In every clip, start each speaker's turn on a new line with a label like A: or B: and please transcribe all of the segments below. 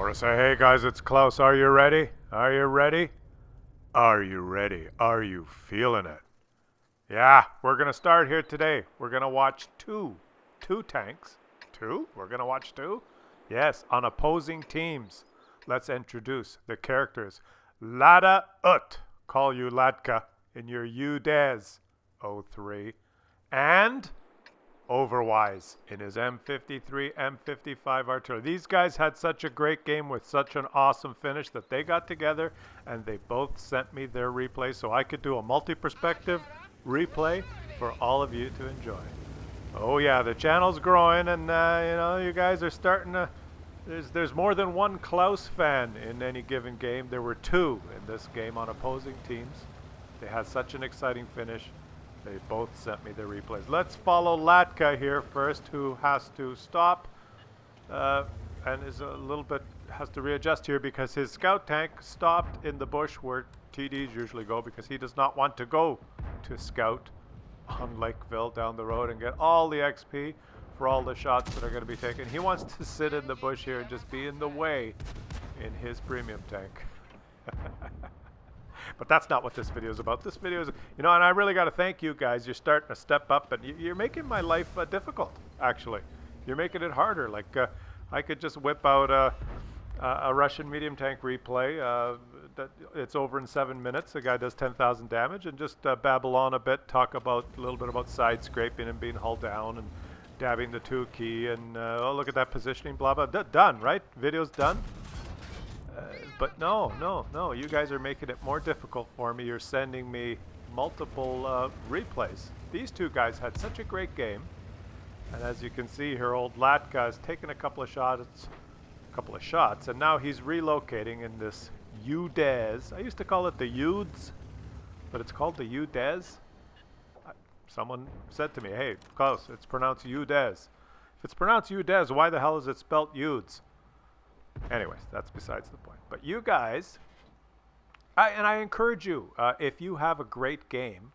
A: want to say, hey guys, it's Klaus. Are you ready? Are you ready? Are you ready? Are you feeling it? Yeah, we're going to start here today. We're going to watch two tanks. Two? We're going to watch two? Yes, on opposing teams. Let's introduce the characters. Lada Ut, call you Latka in your UDES 03. And Overwise in his M53, M55 artillery. These guys had such a great game with such an awesome finish that they got together and they both sent me their replay so I could do a multi-perspective replay for all of you to enjoy. Oh yeah, the channel's growing and you guys are starting to, there's more than one Klaus fan in any given game. There were two in this game on opposing teams. They had such an exciting finish. They both sent me their replays. Let's follow Latka here first, who has to stop and is a little bit, has to readjust here because his scout tank stopped in the bush where TDs usually go because he does not want to go to scout on Lakeville down the road and get all the XP for all the shots that are going to be taken. He wants to sit in the bush here and just be in the way in his premium tank. But that's not what this video is about. This video is, and I really got to thank you guys. You're starting to step up, and you're making my life difficult, actually. You're making it harder. Like, I could just whip out a Russian medium tank replay. It's over in 7 minutes. The guy does 10,000 damage, and just babble on a bit, talk about a little bit about side scraping and being hulled down and dabbing the 2 key, and oh, look at that positioning, blah, blah. Done, right? Video's done. But no, you guys are making it more difficult for me. You're sending me multiple replays. These two guys had such a great game. And as you can see here, old Latka has taken a couple of shots, and now he's relocating in this UDES. I used to call it the UDES, but it's called the UDES. Someone said to me, hey, Klaus, it's pronounced UDES. If it's pronounced UDES, why the hell is it spelt UDES? Anyways, that's besides the point. But you guys, I encourage you, if you have a great game,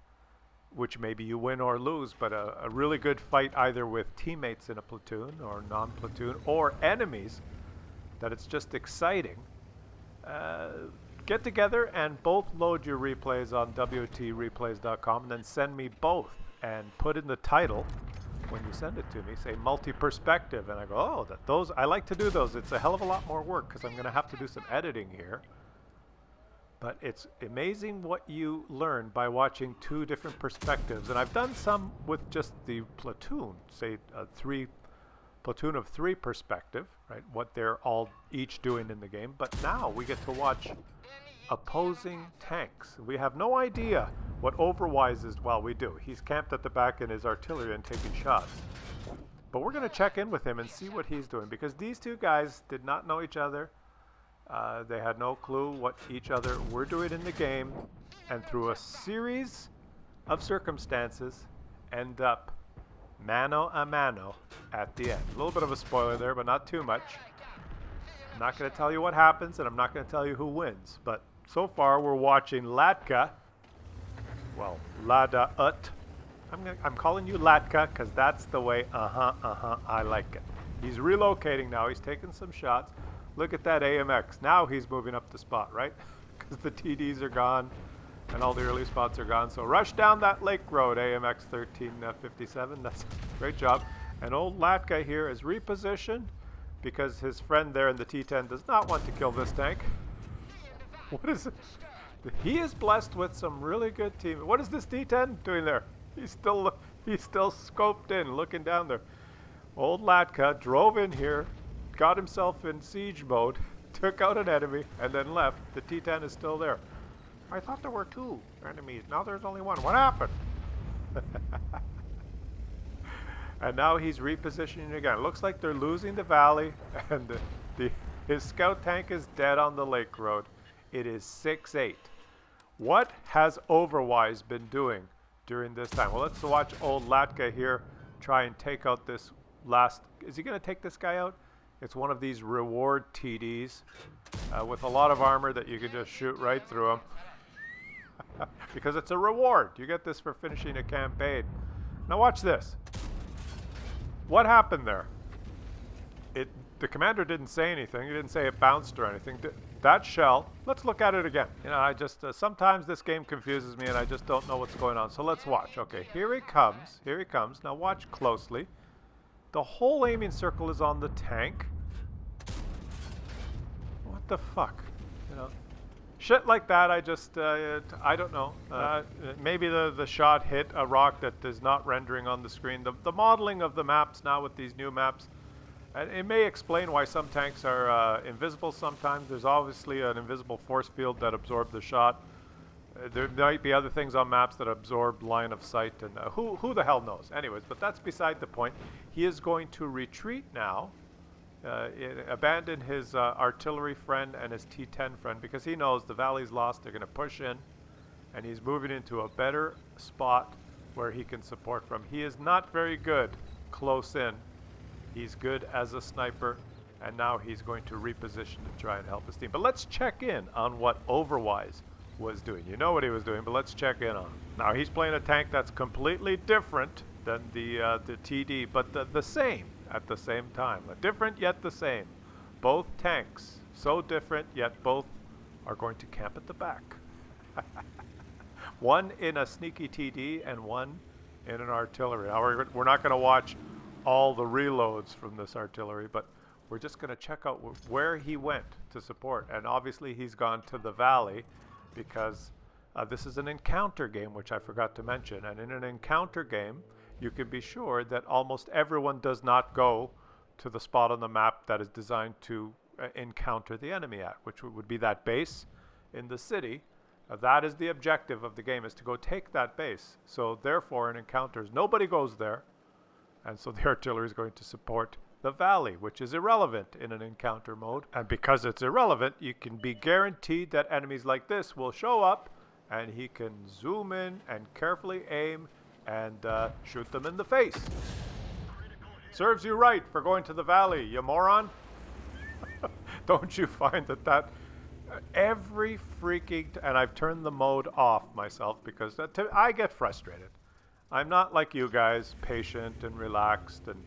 A: which maybe you win or lose, but a really good fight either with teammates in a platoon or non-platoon or enemies, that it's just exciting, get together and both load your replays on WOTreplays.com and then send me both and put in the title when you send it to me, say multi-perspective, and I go, oh, those, I like to do those. It's a hell of a lot more work because I'm going to have to do some editing here. But it's amazing what you learn by watching two different perspectives. And I've done some with just the platoon, say a platoon of 3 perspective, right? What they're all each doing in the game. But now we get to watch opposing tanks. We have no idea what Overwise is. Well, we do. He's camped at the back in his artillery and taking shots. But we're going to check in with him and see what he's doing, because these two guys did not know each other. They had no clue what each other were doing in the game, and through a series of circumstances end up mano a mano at the end. A little bit of a spoiler there, but not too much. I'm not going to tell you what happens, and I'm not going to tell you who wins. But so far, we're watching Latka. Well, Lada Ut. I'm calling you Latka because that's the way, I like it. He's relocating now. He's taking some shots. Look at that AMX. Now he's moving up the spot, right? Because the TDs are gone and all the early spots are gone. So rush down that lake road, AMX 1357. That's a great job. And old Latka here is repositioned because his friend there in the T10 does not want to kill this tank. What is it? He is blessed with some really good team. What is this T10 doing there? He's still scoped in, looking down there. Old Latka drove in here, got himself in siege mode, took out an enemy, and then left. The T10 is still there. I thought there were 2 enemies. Now there's only 1. What happened? And now he's repositioning again. Looks like they're losing the valley, and his scout tank is dead on the lake road. It is 6-8. What has Overwise been doing during this time? Well, let's watch old Latka here try and take out this last. Is he going to take this guy out? It's one of these reward TDs with a lot of armor that you can just shoot right through him. Because it's a reward. You get this for finishing a campaign. Now watch this. What happened there? the commander didn't say anything. He didn't say it bounced or anything. That shell, let's look at it again. You know, I just, sometimes this game confuses me and I just don't know what's going on. So let's watch. Okay, here he comes. Here he comes. Now watch closely. The whole aiming circle is on the tank. What the fuck? You know, shit like that, I just, I don't know. Maybe the shot hit a rock that is not rendering on the screen. The modeling of the maps now with these new maps, and it may explain why some tanks are invisible sometimes. There's obviously an invisible force field that absorbed the shot. There might be other things on maps that absorb line of sight, and who the hell knows? Anyways, but that's beside the point. He is going to retreat now, abandon his artillery friend and his T-10 friend because he knows the valley's lost. They're going to push in, and he's moving into a better spot where he can support from. He is not very good close in. He's good as a sniper, and now he's going to reposition to try and help his team. But let's check in on what Overwise was doing. You know what he was doing, but let's check in on him. Now he's playing a tank that's completely different than the TD, but the same at the same time. Different yet the same. Both tanks, so different yet both are going to camp at the back. One in a sneaky TD and one in an artillery. Now we're not going to watch all the reloads from this artillery, but we're just going to check out where he went to support. And obviously he's gone to the valley because this is an encounter game, which I forgot to mention. And in an encounter game, you can be sure that almost everyone does not go to the spot on the map that is designed to encounter the enemy at, which would be that base in the city. That is the objective of the game, is to go take that base. So therefore, in encounters, nobody goes there. And so the artillery is going to support the valley, which is irrelevant in an encounter mode. And because it's irrelevant, you can be guaranteed that enemies like this will show up, and he can zoom in and carefully aim and shoot them in the face. Serves you right for going to the valley, you moron. Don't you find that every freaking... and I've turned the mode off myself because I get frustrated. I'm not like you guys, patient and relaxed and,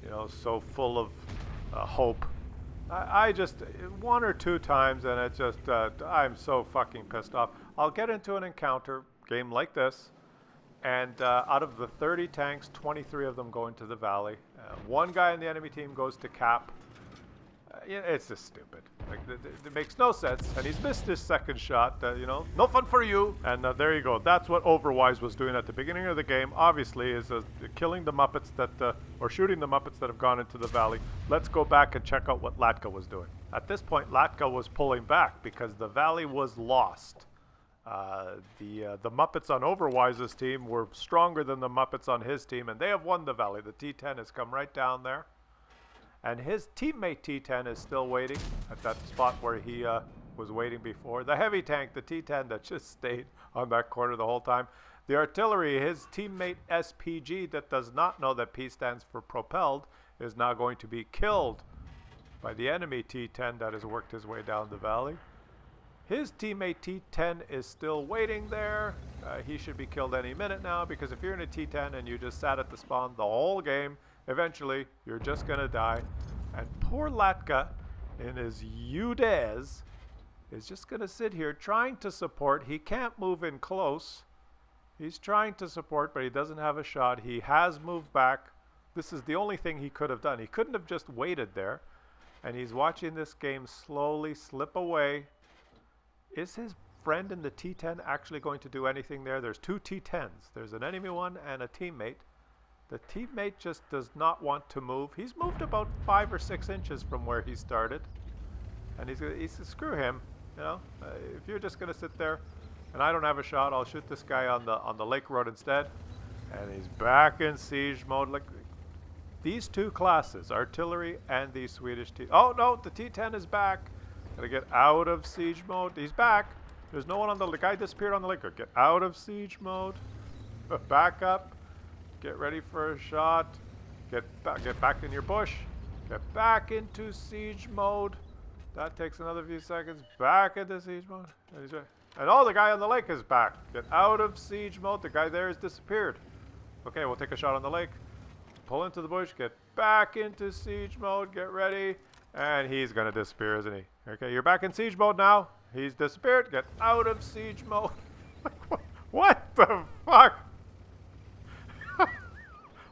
A: you know, so full of hope. I just, one or two times, and it just, I'm so fucking pissed off. I'll get into an encounter game like this, and out of the 30 tanks, 23 of them go into the valley. One guy on the enemy team goes to cap. Yeah, it's just stupid. Like, it makes no sense. And he's missed his second shot. You know, no fun for you. And there you go. That's what Overwise was doing at the beginning of the game. Obviously, is killing the Muppets that, or shooting the Muppets that have gone into the valley. Let's go back and check out what Latka was doing. At this point, Latka was pulling back because the valley was lost. The Muppets on Overwise's team were stronger than the Muppets on his team, and they have won the valley. The T-10 has come right down there. And his teammate T-10 is still waiting at that spot where he was waiting before. The heavy tank, the T-10 that just stayed on that corner the whole time. The artillery, his teammate SPG that does not know that P stands for propelled, is now going to be killed by the enemy T-10 that has worked his way down the valley. His teammate T-10 is still waiting there. He should be killed any minute now, because if you're in a T-10 and you just sat at the spawn the whole game, eventually, you're just going to die. And poor Latka, in his Udez, is just going to sit here trying to support. He can't move in close. He's trying to support, but he doesn't have a shot. He has moved back. This is the only thing he could have done. He couldn't have just waited there. And he's watching this game slowly slip away. Is his friend in the T-10 actually going to do anything there? There's two T-10s. There's an enemy one and a teammate. The teammate just does not want to move. He's moved about 5 or 6 inches from where he started. And he's screw him, you know. If you're just going to sit there and I don't have a shot, I'll shoot this guy on the lake road instead. And he's back in siege mode. Like, these two classes, artillery and the Swedish T... Oh, no, the T-10 is back. Gotta get out of siege mode. He's back. There's no one on the guy disappeared on the lake road. Get out of siege mode. Back up. Get ready for a shot. Get back in your bush. Get back into siege mode. That takes another few seconds. Back into siege mode. And oh, the guy on the lake is back. Get out of siege mode. The guy there has disappeared. Okay, we'll take a shot on the lake. Pull into the bush. Get back into siege mode. Get ready. And he's going to disappear, isn't he? Okay, you're back in siege mode now. He's disappeared. Get out of siege mode. What the fuck?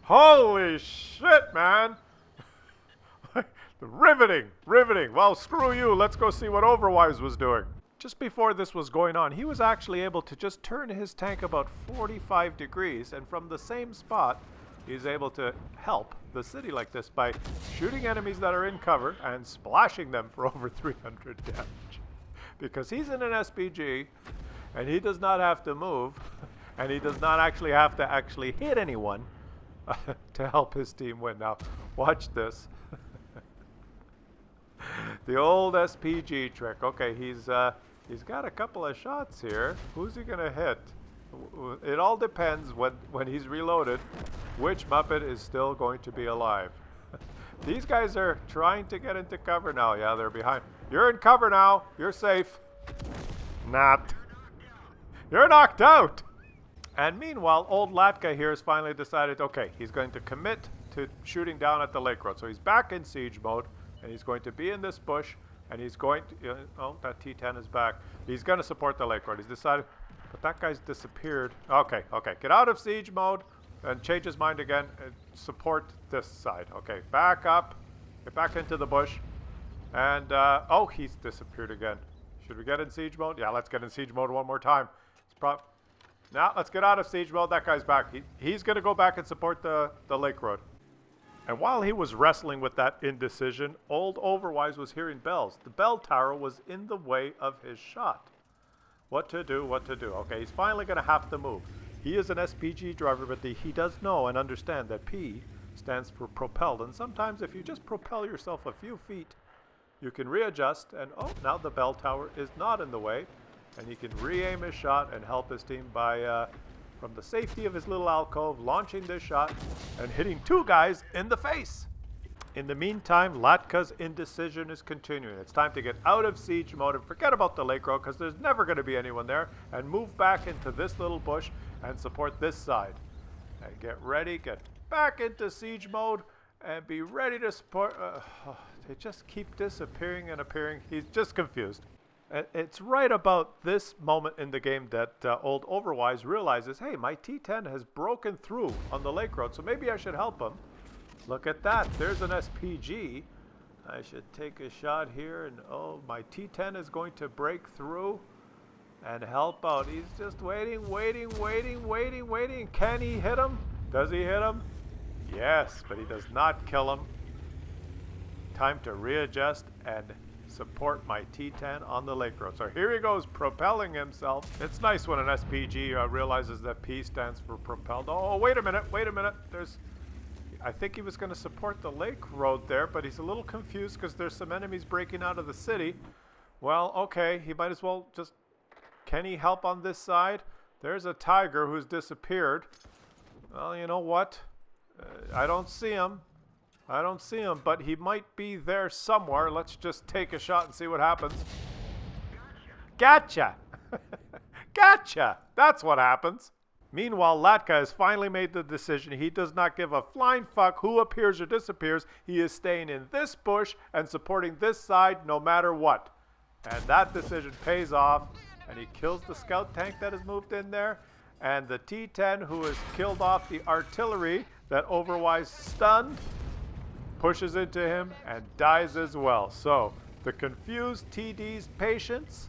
A: Holy shit, man. Riveting, riveting. Well, screw you. Let's go see what Overwise was doing. Just before this was going on, he was actually able to just turn his tank about 45 degrees, and from the same spot, he's able to help the city like this by shooting enemies that are in cover and splashing them for over 300 damage. Because he's in an SPG, and he does not have to move, and he does not actually have to actually hit anyone to help his team win. Now, watch this. The old SPG trick. Okay, he's got a couple of shots here. Who's he gonna hit? It all depends when he's reloaded, which Muppet is still going to be alive. These guys are trying to get into cover now. Yeah, they're behind. You're in cover now. You're safe. Not. You're knocked out. And meanwhile, old Latka here has finally decided, okay, he's going to commit to shooting down at the lake road. So he's back in siege mode, and he's going to be in this bush, and he's going to, oh, that T10 is back. He's going to support the lake road. He's decided, but that guy's disappeared. Okay, okay, get out of siege mode and change his mind again and support this side. Okay, back up, get back into the bush, and, oh, he's disappeared again. Should we get in siege mode? Yeah, let's get in siege mode one more time. Now, let's get out of siege mode. That guy's back. He's going to go back and support the lake road. And while he was wrestling with that indecision, old Overwise was hearing bells. The bell tower was in the way of his shot. What to do, what to do. Okay, he's finally going to have to move. He is an SPG driver, but he does know and understand that P stands for propelled. And sometimes if you just propel yourself a few feet, you can readjust. And oh, now the bell tower is not in the way. And he can re-aim his shot and help his team by, from the safety of his little alcove, launching this shot and hitting two guys in the face. In the meantime, Latka's indecision is continuing. It's time to get out of siege mode and forget about the lake road because there's never going to be anyone there, and move back into this little bush and support this side. And get ready, get back into siege mode and be ready to support. They just keep disappearing and appearing. He's just confused. It's right about this moment in the game that old Overwise realizes, hey, my T10 has broken through on the lake road, so maybe I should help him. Look at that. There's an SPG. I should take a shot here, and oh, my T10 is going to break through and help out. He's just waiting. Can he hit him? Does he hit him? Yes, but he does not kill him. Time to readjust and support my T10 on the lake road. So here he goes, propelling himself. It's nice when an SPG realizes that P stands for propelled. Oh, wait a minute. I think he was going to support the lake road there, but he's a little confused because there's some enemies breaking out of the city. Well, okay, he might as well just... Can he help on this side? There's a tiger who's disappeared. Well, you know what? I don't see him. But he might be there somewhere. Let's just take a shot and see what happens. Gotcha! Gotcha! That's what happens. Meanwhile, Latka has finally made the decision. He does not give a flying fuck who appears or disappears. He is staying in this bush and supporting this side no matter what. And that decision pays off. And he kills the scout tank that has moved in there. And the T-10, who has killed off the artillery that Overwise stunned, pushes into him and dies as well. So the confused TD's patience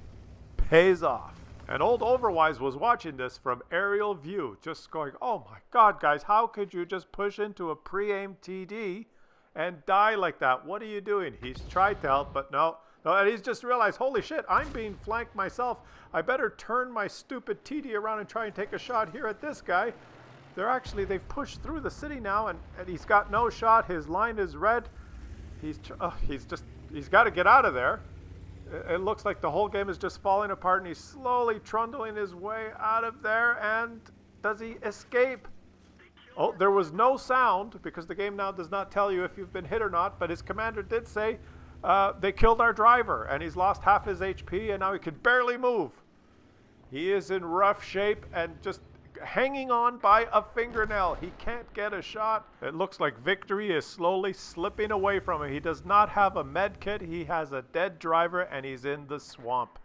A: pays off. And old Overwise was watching this from aerial view, just going, oh my God, guys, how could you just push into a pre-aimed TD and die like that? What are you doing? He's tried to help, but no. And he's just realized, holy shit, I'm being flanked myself. I better turn my stupid TD around and try and take a shot here at this guy. They've pushed through the city now, and he's got no shot. His line is red. He's got to get out of there. It looks like the whole game is just falling apart, and he's slowly trundling his way out of there. And does he escape? Oh, there was no sound because the game now does not tell you if you've been hit or not, but his commander did say they killed our driver, and he's lost half his HP, and now he can barely move. He is in rough shape, and just hanging on by a fingernail. He can't get a shot. It looks like victory is slowly slipping away from him. He does not have a med kit. He has a dead driver, and he's in the swamp.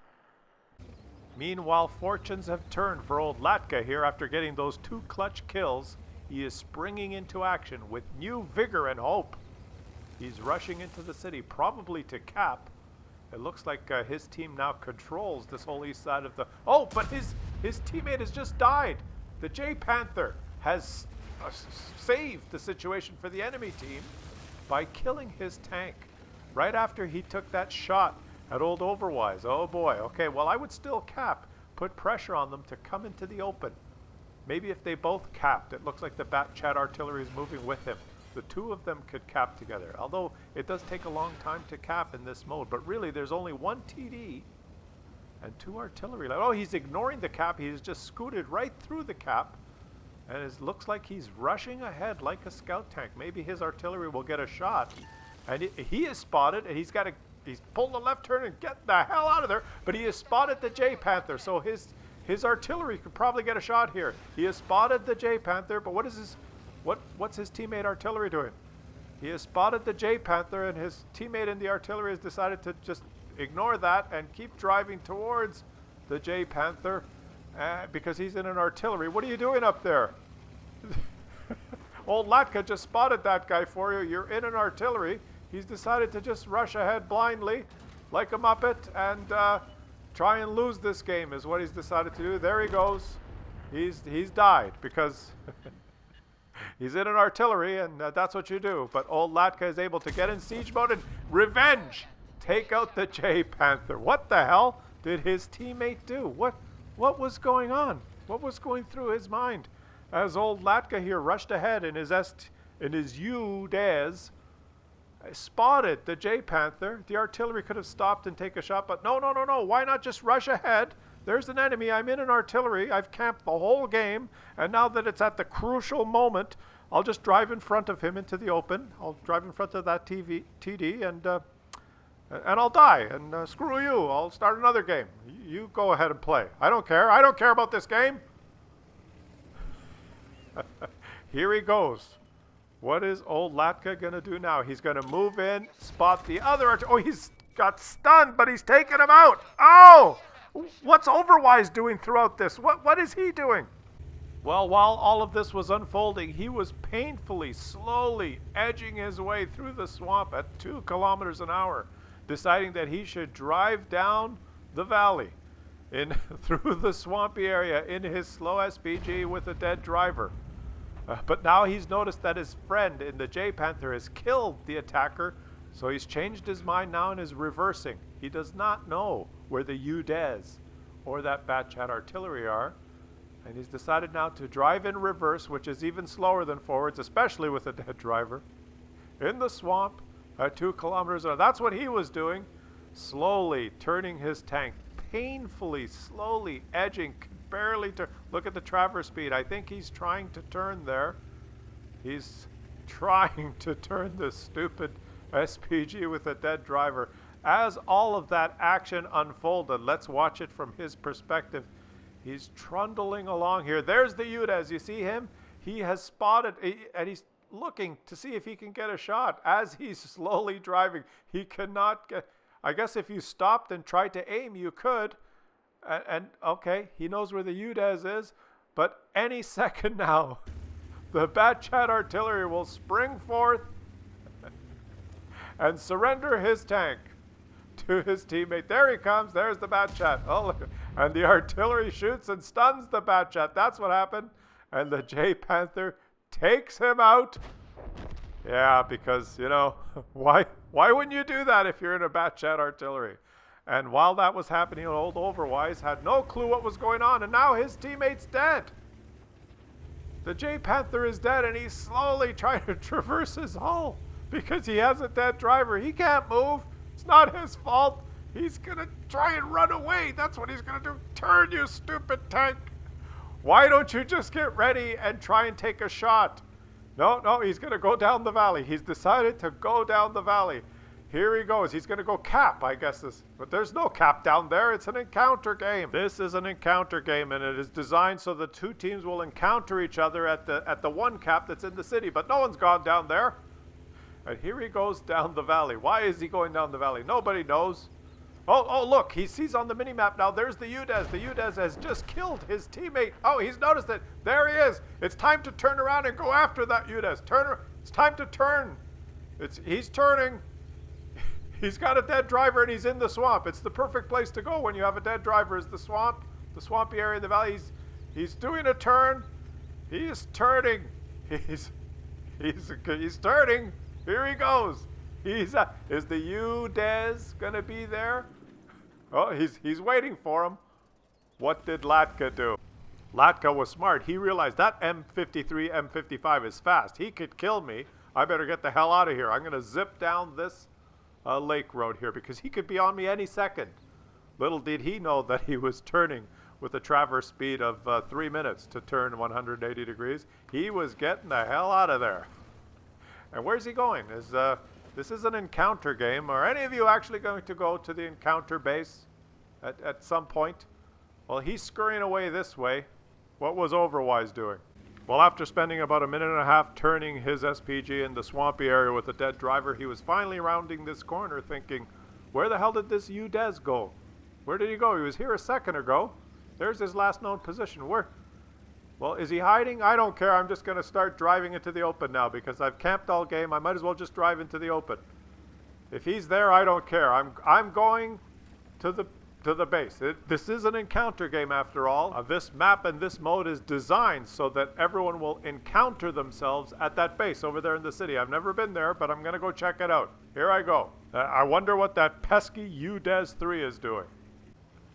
A: Meanwhile, fortunes have turned for old Latka here after getting those 2 clutch kills. He is springing into action with new vigor and hope. He's rushing into the city, probably to cap. It looks like his team now controls this whole east side of the... Oh, but his teammate has just died. The J Panther has saved the situation for the enemy team by killing his tank right after he took that shot at old Overwise. Oh boy. Okay, well, I would still cap. Put pressure on them to come into the open. Maybe if they both capped, it looks like the Bat Chat artillery is moving with him. The 2 of them could cap together, although it does take a long time to cap in this mode. But really, there's only 1 TD and 2 artillery. Oh, he's ignoring the cap. He's just scooted right through the cap. And it looks like he's rushing ahead like a scout tank. Maybe his artillery will get a shot. And he is spotted, and he's pulled the left turn and get the hell out of there. But he has spotted the J Panther, so his artillery could probably get a shot here. He has spotted the J Panther, but what's his teammate artillery doing? He has spotted the J Panther, and his teammate in the artillery has decided to just ignore that and keep driving towards the J Panther because he's in an artillery. What are you doing up there? Old Latka just spotted that guy for you. You're in an artillery. He's decided to just rush ahead blindly like a Muppet and try and lose this game is what he's decided to do. There he goes. He's died because he's in an artillery, and that's what you do. But old Latka is able to get in siege mode and revenge. Take out the J Panther. What the hell did his teammate do? What was going on? What was going through his mind as old Latka here rushed ahead in his U-Dez, spotted the J Panther. The artillery could have stopped and take a shot, but no. Why not just rush ahead? There's an enemy. I'm in an artillery. I've camped the whole game, and now that it's at the crucial moment, I'll just drive in front of him into the open. I'll drive in front of that TD, and I'll die. And screw you. I'll start another game. You go ahead and play. I don't care. I don't care about this game. Here he goes. What is old Latka going to do now? He's going to move in, spot the other Oh, he's got stunned, but he's taken him out. Oh! What's Overwise doing throughout this? What is he doing? Well, while all of this was unfolding, he was painfully, slowly edging his way through the swamp at 2 kilometers an hour, deciding that he should drive down the valley through the swampy area in his slow SPG with a dead driver. But now he's noticed that his friend in the J Panther has killed the attacker, so he's changed his mind now and is reversing. He does not know where the U-Dez or that Bat Chat artillery are, and he's decided now to drive in reverse, which is even slower than forwards, especially with a dead driver, in the swamp at 2 kilometers an hour. That's what he was doing, slowly turning his tank, painfully, slowly edging, barely to look at the traverse speed. I think he's trying to turn there. He's trying to turn this stupid SPG with a dead driver. As all of that action unfolded, let's watch it from his perspective. He's trundling along here. There's the Udez. You see him? He has spotted, and he's looking to see if he can get a shot. As he's slowly driving, he cannot get... I guess if you stopped and tried to aim, you could. And okay, he knows where the Udez is, but any second now, the Bat Chat artillery will spring forth and surrender his tank to his teammate. There he comes. There's the Bat Chat. Oh, look. And the artillery shoots and stuns the Bat Chat. That's what happened. And the J Panther takes him out. Yeah, because, you know, why wouldn't you do that if you're in a Bat Chat artillery? And while that was happening, old Overwise had no clue what was going on, and now his teammate's dead. The J Panther is dead, and he's slowly trying to traverse his hull because he has a dead driver. He can't move. It's not his fault. He's going to try and run away. That's what he's going to do. Turn, you stupid tank. Why don't you just get ready and try and take a shot? No, he's going to go down the valley. He's decided to go down the valley. Here he goes. He's going to go cap, I guess. But there's no cap down there. It's an encounter game. This is an encounter game, and it is designed so the two teams will encounter each other at the one cap that's in the city. But no one's gone down there. And here he goes down the valley. Why is he going down the valley? Nobody knows. Oh, look. He sees on the minimap now. There's the UDES. The UDES has just killed his teammate. Oh, he's noticed it. There he is. It's time to turn around and go after that UDES. It's time to turn. He's turning. He's got a dead driver and he's in the swamp. It's the perfect place to go when you have a dead driver, is the swamp, the swampy area in the valley. He's doing a turn. He is turning. He's turning. Here he goes. Is the UDES gonna be there? Oh, he's waiting for him. What did Latka do? Latka was smart. He realized that M53, M55 is fast. He could kill me. I better get the hell out of here. I'm gonna zip down this lake road here because he could be on me any second. Little did he know that he was turning with a traverse speed of 3 minutes to turn 180 degrees. He was getting the hell out of there. And where's he going? This is an encounter game. Are any of you actually going to go to the encounter base at some point? Well, he's scurrying away this way. What was Overwise doing? Well, after spending about a minute and a half turning his SPG in the swampy area with a dead driver, he was finally rounding this corner thinking, where the hell did this UDES go? Where did he go? He was here a second ago. There's his last known position. Where? Well, is he hiding? I don't care. I'm just going to start driving into the open now because I've camped all game. I might as well just drive into the open. If he's there, I don't care. I'm going to the base. This is an encounter game after all. This map and this mode is designed so that everyone will encounter themselves at that base over there in the city. I've never been there, but I'm going to go check it out. Here I go. I wonder what that pesky UDES 3 is doing.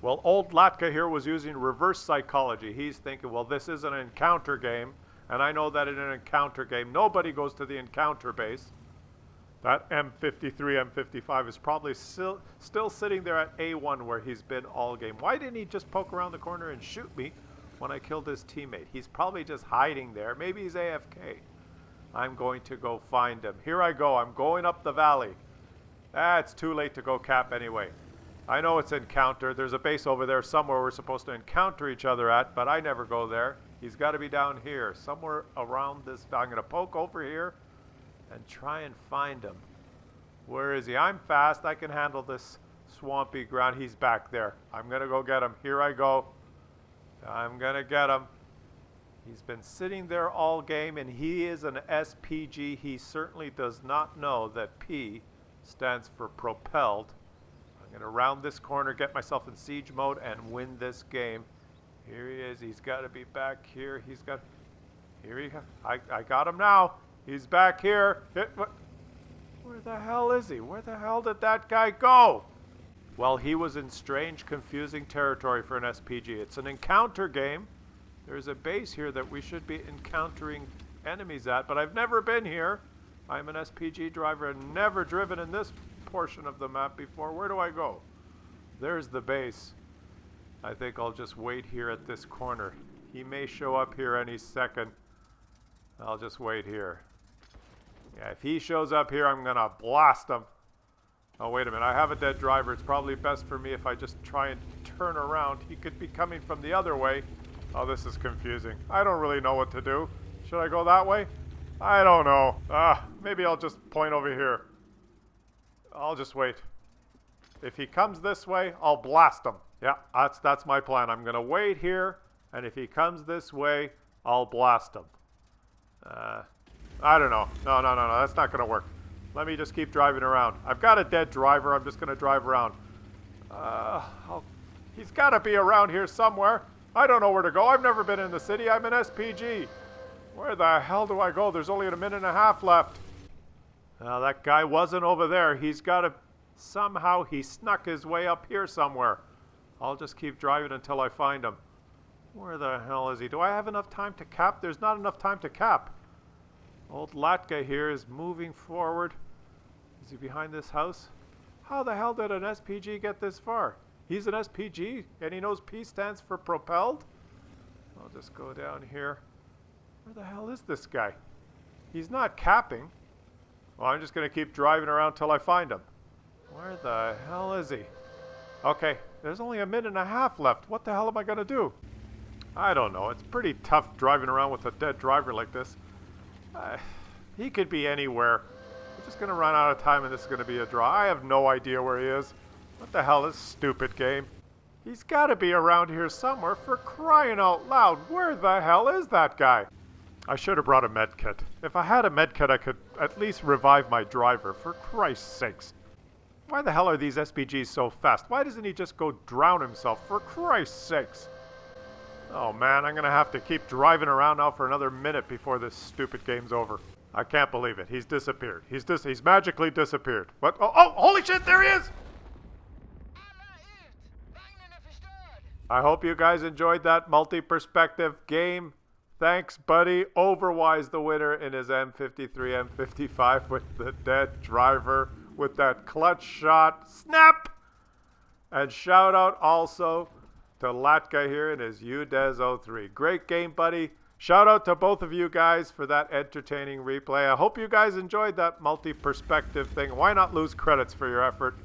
A: Well, old Latka here was using reverse psychology. He's thinking, well, this is an encounter game, and I know that in an encounter game, nobody goes to the encounter base. That M53, M55 is probably still sitting there at A1 where he's been all game. Why didn't he just poke around the corner and shoot me when I killed his teammate? He's probably just hiding there. Maybe he's AFK. I'm going to go find him. Here I go. I'm going up the valley. It's too late to go cap anyway. I know it's encounter. There's a base over there somewhere we're supposed to encounter each other at, but I never go there. He's got to be down here, somewhere around this. I'm going to poke over here and try and find him. Where is he? I'm fast. I can handle this swampy ground. He's back there. I'm going to go get him. Here I go. I'm going to get him. He's been sitting there all game, and he is an SPG. He certainly does not know that P stands for propelled. I'm going to round this corner, get myself in siege mode, and win this game. Here he is. He's got to be back here. Here he goes. I got him now. He's back here. Where the hell is he? Where the hell did that guy go? Well, he was in strange, confusing territory for an SPG. It's an encounter game. There's a base here that we should be encountering enemies at, but I've never been here. I'm an SPG driver and never driven in this portion of the map before. Where do I go? There's the base. I think I'll just wait here at this corner. He may show up here any second. I'll just wait here. Yeah, if he shows up here, I'm gonna blast him. Oh, wait a minute. I have a dead driver. It's probably best for me if I just try and turn around. He could be coming from the other way. Oh, this is confusing. I don't really know what to do. Should I go that way? I don't know. Maybe I'll just point over here. I'll just wait. If he comes this way, I'll blast him. Yeah, that's my plan. I'm going to wait here, and if he comes this way, I'll blast him. I don't know. No, that's not going to work. Let me just keep driving around. I've got a dead driver. I'm just going to drive around. He's got to be around here somewhere. I don't know where to go. I've never been in the city. I'm an SPG. Where the hell do I go? There's only a minute and a half left. That guy wasn't over there. He's got to... Somehow he snuck his way up here somewhere. I'll just keep driving until I find him. Where the hell is he? Do I have enough time to cap? There's not enough time to cap. Old Latka here is moving forward. Is he behind this house? How the hell did an SPG get this far? He's an SPG and he knows P stands for propelled? I'll just go down here. Where the hell is this guy? He's not capping. Well, I'm just going to keep driving around till I find him. Where the hell is he? Okay, there's only a minute and a half left. What the hell am I gonna do? I don't know. It's pretty tough driving around with a dead driver like this. He could be anywhere. We're just gonna run out of time and this is gonna be a draw. I have no idea where he is. What the hell is this stupid game? He's gotta be around here somewhere, for crying out loud. Where the hell is that guy? I should have brought a med kit. If I had a med kit, I could at least revive my driver, for Christ's sakes. Why the hell are these SPGs so fast? Why doesn't he just go drown himself, for Christ's sakes? Oh man, I'm gonna have to keep driving around now for another minute before this stupid game's over. I can't believe it. He's disappeared. He's magically disappeared. What? Oh, holy shit, there he is! I hope you guys enjoyed that multi-perspective game. Thanks, buddy. Overwise the winner in his M53, M55 with the dead driver with that clutch shot. Snap! And shout out also to Latka here in his UDES 03. Great game, buddy. Shout out to both of you guys for that entertaining replay. I hope you guys enjoyed that multi-perspective thing. Why not lose credits for your effort?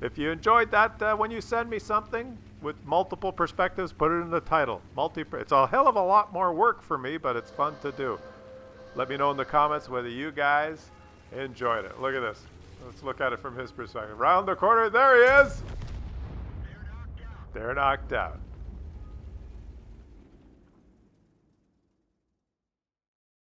A: If you enjoyed that, when you send me something with multiple perspectives, put it in the title. It's a hell of a lot more work for me, but it's fun to do. Let me know in the comments whether you guys enjoyed it. Look at this. Let's look at it from his perspective. Round the corner, there he is. They're knocked out.